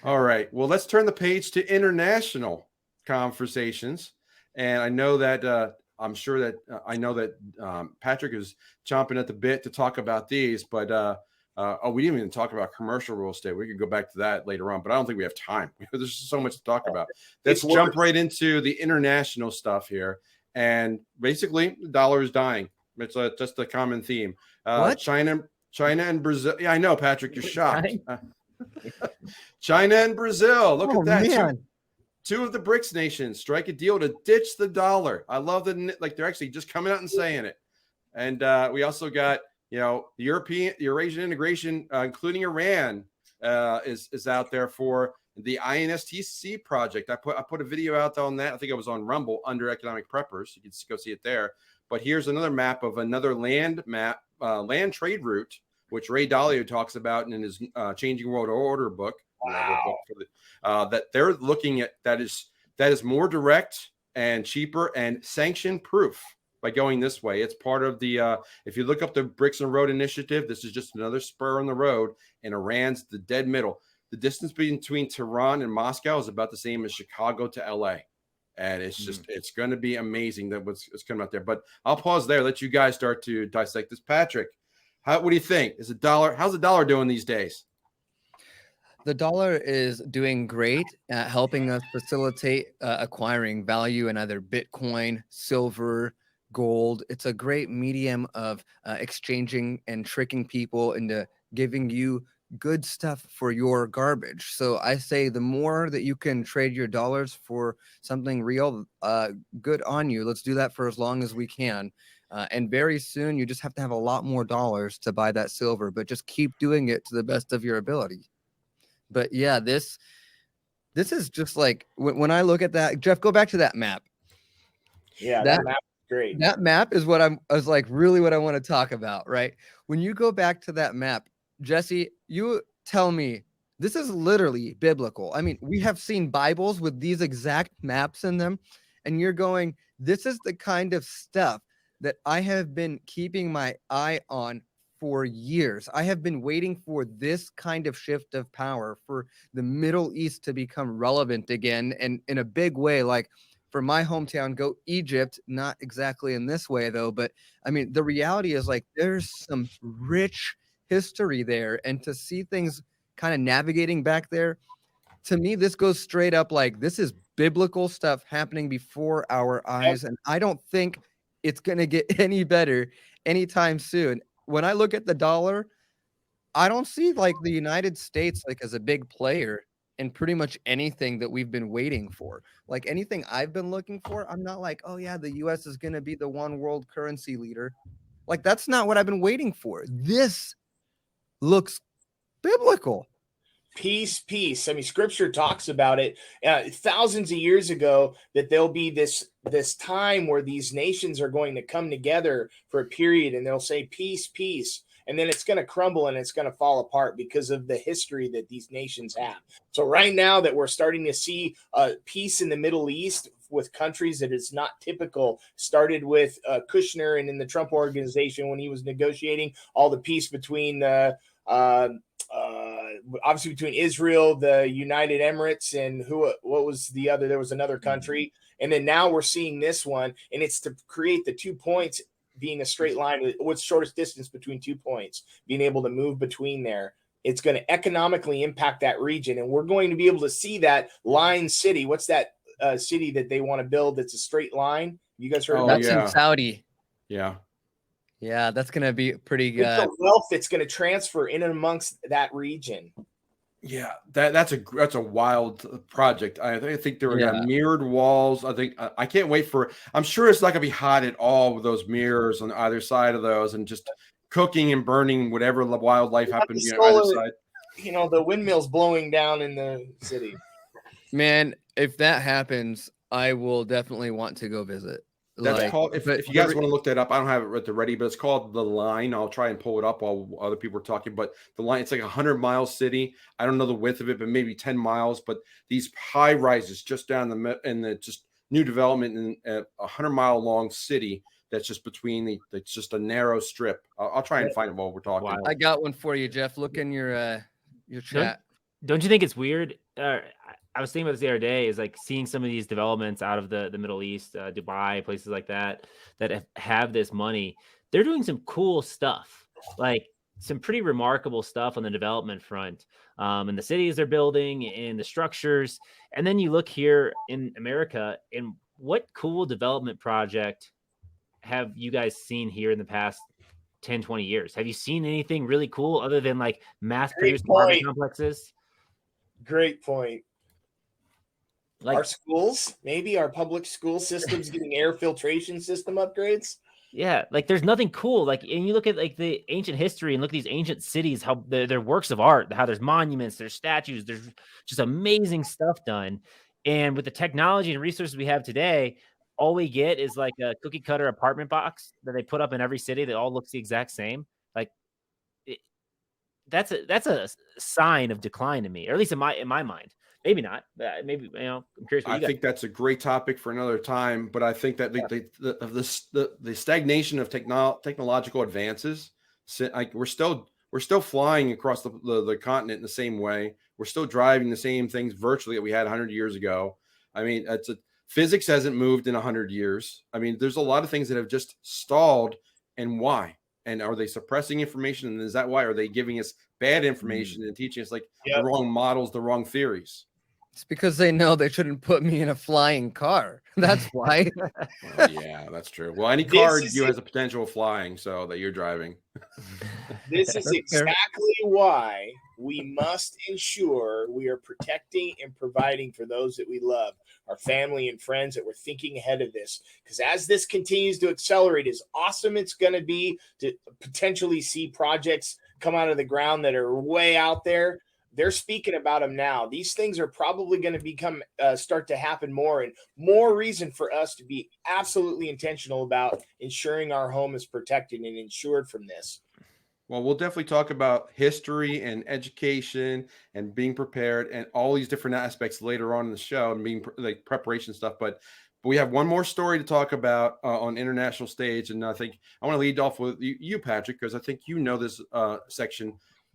All right. Well, let's turn the page to international conversations. And I know that I'm sure that I know that Patrick is chomping at the bit to talk about these, but we didn't even talk about commercial real estate. We could go back to that later on, but I don't think we have time. There's so much to talk about. Let's jump right into the international stuff here. And basically, the dollar is dying. It's just a common theme. China and Brazil. Yeah, I know, Patrick, you're shocked. China and Brazil. Look at that. Man. Two of the BRICS nations strike a deal to ditch the dollar. I love that. Like, they're actually just coming out and saying it. And we also got, the Eurasian integration, including Iran, is out there for the INSTC project. I put a video out on that. I think it was on Rumble under Economic Preppers. You can go see it there. But here's another map of another land trade route, which Ray Dalio talks about in his Changing World Order book. Wow. That they're looking at that is more direct and cheaper and sanction proof by going this way. It's part of the if you look up the Bricks and Road Initiative, this is just another spur on the road, and Iran's the dead middle. The distance between Tehran and Moscow is about the same as Chicago to LA. And it's just it's going to be amazing that what's coming out there. But I'll pause there, let you guys start to dissect this. Patrick, what do you think? How's the dollar doing these days? The dollar is doing great at helping us facilitate acquiring value in either Bitcoin, silver, gold. It's a great medium of exchanging and tricking people into giving you good stuff for your garbage. So I say the more that you can trade your dollars for something real, good on you. Let's do that for as long as we can. And very soon, you just have to have a lot more dollars to buy that silver, but just keep doing it to the best of your ability. But yeah, this is just like when I look at that, Jeff, go back to that map. Yeah, that map is great. That map is what I was like, really what I want to talk about, right? When you go back to that map, Jesse, you tell me this is literally biblical. I mean, we have seen Bibles with these exact maps in them, and you're going, this is the kind of stuff that I have been keeping my eye on for years. I have been waiting for this kind of shift of power for the Middle East to become relevant again, and in a big way. Like for my hometown, go Egypt, not exactly in this way though, but I mean, the reality is like there's some rich history there, and to see things kind of navigating back there, to me, this goes straight up like this is biblical stuff happening before our eyes, and I don't think it's going to get any better anytime soon. When I look at the dollar, I don't see like the United States like as a big player in pretty much anything that we've been waiting for. Like anything I've been looking for, I'm not like, oh yeah, the US is going to be the one world currency leader. Like that's not what I've been waiting for. This looks biblical. Peace. I mean, scripture talks about it thousands of years ago that there'll be this time where these nations are going to come together for a period, and they'll say peace, and then it's going to crumble and it's going to fall apart because of the history that these nations have. So right now that we're starting to see peace in the Middle East with countries that is not typical, started with Kushner and in the Trump organization when he was negotiating all the peace between obviously between Israel, the United Emirates, and what was the other? There was another country. And then now we're seeing this one, and it's to create the 2 points being a straight line. What's shortest distance between 2 points, being able to move between there. It's going to economically impact that region. And we're going to be able to see that line city. What's that city that they want to build that's a straight line? You guys heard of that? That's in Saudi. Yeah, that's going to be pretty good. The wealth that's going to transfer in and amongst that region. Yeah, that's a wild project. I think there are mirrored walls. I think I can't wait for. I'm sure it's not going to be hot at all with those mirrors on either side of those, and just cooking and burning whatever wildlife happens on either side. You know, the windmills blowing down in the city. Man, if that happens, I will definitely want to go visit. That's called, if you guys want to look that up, I don't have it at the ready, but it's called The Line. I'll try and pull it up while other people are talking. But The Line, it's like 100-mile city. I don't know the width of it, but maybe 10 miles. But these high rises just down the just new development in a 100-mile long city that's just between it's just a narrow strip. I'll try and find it while we're talking. Wow. I got one for you, Jeff. Look in your chat. don't you think it's weird? I was thinking about this the other day, is like seeing some of these developments out of the Middle East, Dubai, places like that, that have this money. They're doing some cool stuff, like some pretty remarkable stuff on the development front, and the cities they're building and the structures. And then you look here in America, and what cool development project have you guys seen here in the past 10, 20 years? Have you seen anything really cool other than like mass produced apartment complexes? Great point. Like our schools, maybe our public school systems getting air filtration system upgrades. Yeah, like there's nothing cool. Like, and you look at like the ancient history and look at these ancient cities, how they're works of art, how there's monuments, there's statues, there's just amazing stuff done. And with the technology and resources we have today, all we get is like a cookie cutter apartment box that they put up in every city that all looks the exact same. Like that's a sign of decline to me, or at least in my mind. Maybe not. Maybe, I'm curious. I think that's a great topic for another time. But I think that the stagnation of technological advances, like we're still flying across the continent in the same way. We're still driving the same things virtually that we had 100 years ago. I mean, physics hasn't moved in 100 years. I mean, there's a lot of things that have just stalled. And why? And are they suppressing information? And is that why? Are they giving us bad information and teaching us the wrong models, the wrong theories? It's because they know they shouldn't put me in a flying car. That's why. Well, yeah, that's true. Well, any car you has a potential of flying, so that you're driving. This is exactly why we must ensure we are protecting and providing for those that we love, our family and friends, that we're thinking ahead of this. Because as this continues to accelerate, as awesome it's going to be to potentially see projects come out of the ground that are way out there. They're speaking about them now. These things are probably going to start to happen more, and more reason for us to be absolutely intentional about ensuring our home is protected and insured from this. Well, we'll definitely talk about history and education and being prepared and all these different aspects later on in the show, and being like preparation stuff. But we have one more story to talk about on international stage, and I think I want to lead off with you, Patrick, because I think you know this section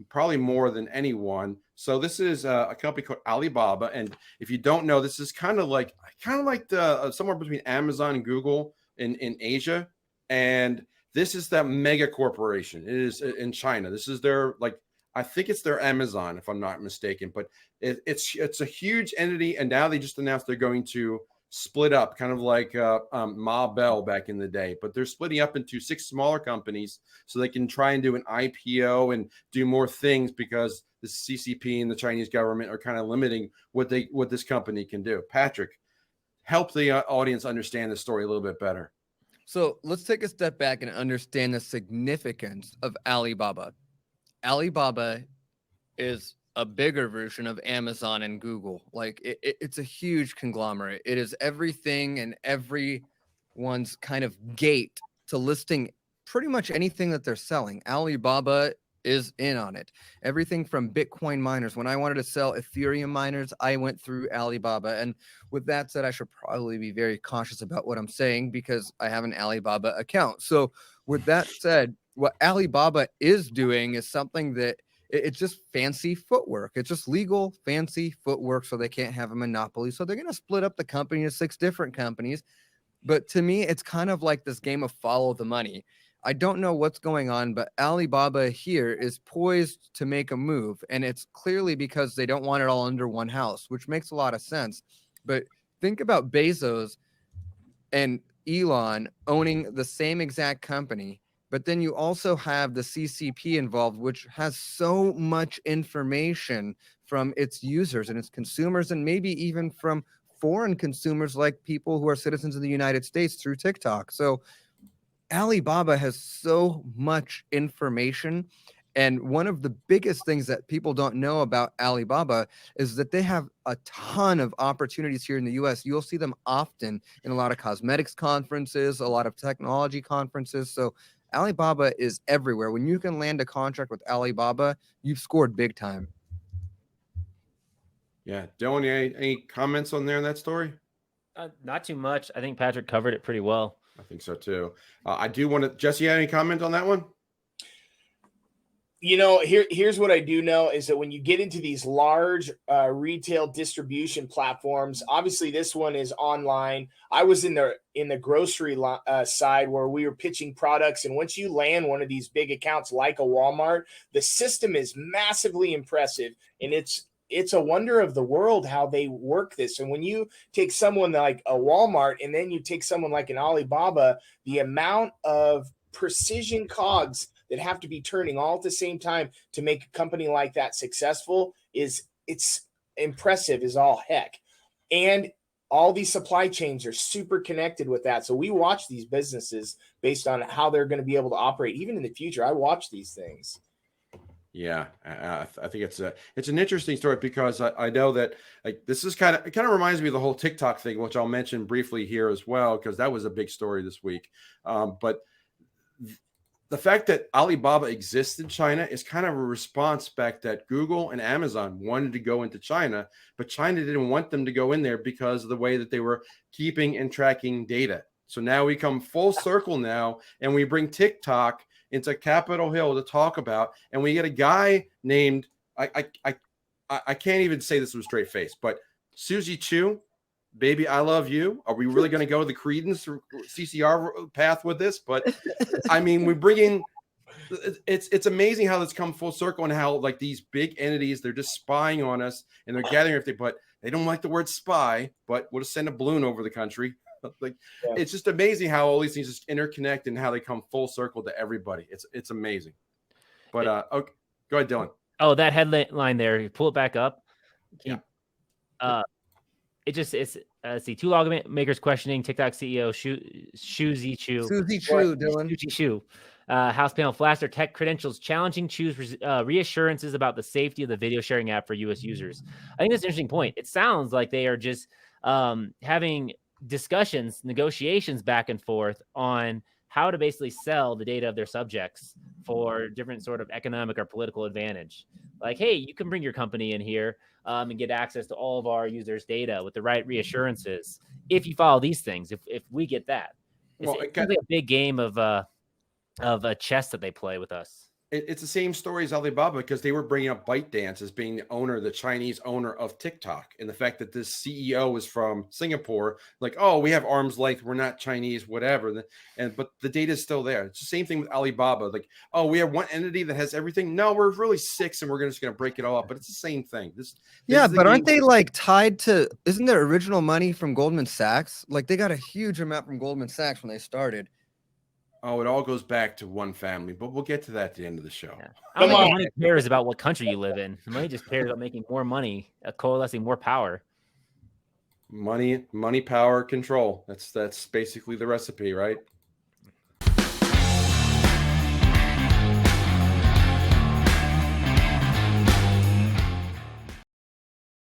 probably more than anyone. So this is a company called Alibaba, and if you don't know, this is kind of like the somewhere between Amazon and Google in Asia, and this is that mega corporation. It is in China. This is their I think it's their Amazon, if I'm not mistaken, but it's a huge entity, and now they just announced they're going to split up, kind of like Ma Bell back in the day, but they're splitting up into 6 smaller companies so they can try and do an IPO and do more things, because the CCP and the Chinese government are kind of limiting what this company can do. Patrick, help the audience understand the story a little bit better. So let's take a step back and understand the significance of Alibaba. Alibaba is a bigger version of Amazon and Google. Like it's a huge conglomerate. It is everything and everyone's kind of gate to listing pretty much anything that they're selling. Alibaba is in on it. Everything from Bitcoin miners. When I wanted to sell Ethereum miners, I went through Alibaba. And with that said, I should probably be very cautious about what I'm saying because I have an Alibaba account. So with that said, what Alibaba is doing is something that it's just fancy footwork. It's just legal, fancy footwork, so they can't have a monopoly. So they're going to split up the company into 6 different companies. But to me, it's kind of like this game of follow the money. I don't know what's going on, but Alibaba here is poised to make a move. And it's clearly because they don't want it all under one house, which makes a lot of sense. But think about Bezos and Elon owning the same exact company. But then you also have the CCP involved, which has so much information from its users and its consumers, and maybe even from foreign consumers like people who are citizens of the United States through TikTok. So Alibaba has so much information. And one of the biggest things that people don't know about Alibaba is that they have a ton of opportunities here in the US. You'll see them often in a lot of cosmetics conferences, a lot of technology conferences. So Alibaba is everywhere. When you can land a contract with Alibaba, you've scored big time. Yeah. Dylan, any comments on there in that story? Not too much. I think Patrick covered it pretty well. I think so too. I do want to, Jesse, any comment on that one? Here's what I do know is that when you get into these large retail distribution platforms, obviously this one is online. I was in the grocery side where we were pitching products, and once you land one of these big accounts like a Walmart, the system is massively impressive, and it's a wonder of the world how they work this. And when you take someone like a Walmart and then you take someone like an Alibaba, the amount of precision cogs that have to be turning all at the same time to make a company like that successful it's impressive as all heck. And all these supply chains are super connected with that. So we watch these businesses based on how they're going to be able to operate even in the future. I watch these things. Yeah, I think it's an interesting story because I know that like this is it kind of reminds me of the whole TikTok thing, which I'll mention briefly here as well, because that was a big story this week. But the fact that Alibaba exists in China is kind of a response back that Google and Amazon wanted to go into China, but China didn't want them to go in there because of the way that they were keeping and tracking data. So now we come full circle now, and we bring TikTok into Capitol Hill to talk about, and we get a guy named I can't even say this with a straight face, but Suzy Chu, baby, I love you. Are we really going to go the Credence or CCR path with this? But I mean, we bring in. It's amazing how this come full circle and how like these big entities, they're just spying on us and they're gathering everything, but they don't like the word spy. But we'll just send a balloon over the country. Like It's just amazing how all these things just interconnect and how they come full circle to everybody. It's amazing. But okay, go ahead, Dylan. Oh, that headline there. You pull it back up. It's see, two lawmakers questioning TikTok CEO Suzy Chu. Dylan. Chu. House panel flashed their tech credentials, challenging Chu's reassurances about the safety of the video sharing app for U.S. users. I think that's an interesting point. It sounds like they are just having discussions, negotiations back and forth on how to basically sell the data of their subjects for different sort of economic or political advantage. Like, hey, you can bring your company in here and get access to all of our users' data with the right reassurances if you follow these things. If we get that, it's really a big game of a chess that they play with us. It's the same story as Alibaba because they were bringing up ByteDance as being the Chinese owner of TikTok, and the fact that this CEO is from Singapore, like, oh, we have arm's length, we're not Chinese, whatever, but the data is still there. It's the same thing with Alibaba, like, oh, we have one entity that has everything. No, we're really six, and we're just going to break it all up. But it's the same thing. But aren't they like tied to? Isn't their original money from Goldman Sachs? Like they got a huge amount from Goldman Sachs when they started. Oh, it all goes back to one family, but we'll get to that at the end of the show. Yeah. I don't think money cares about what country you live in. Money just cares about making more money, coalescing more power. Money, power, control. That's basically the recipe, right?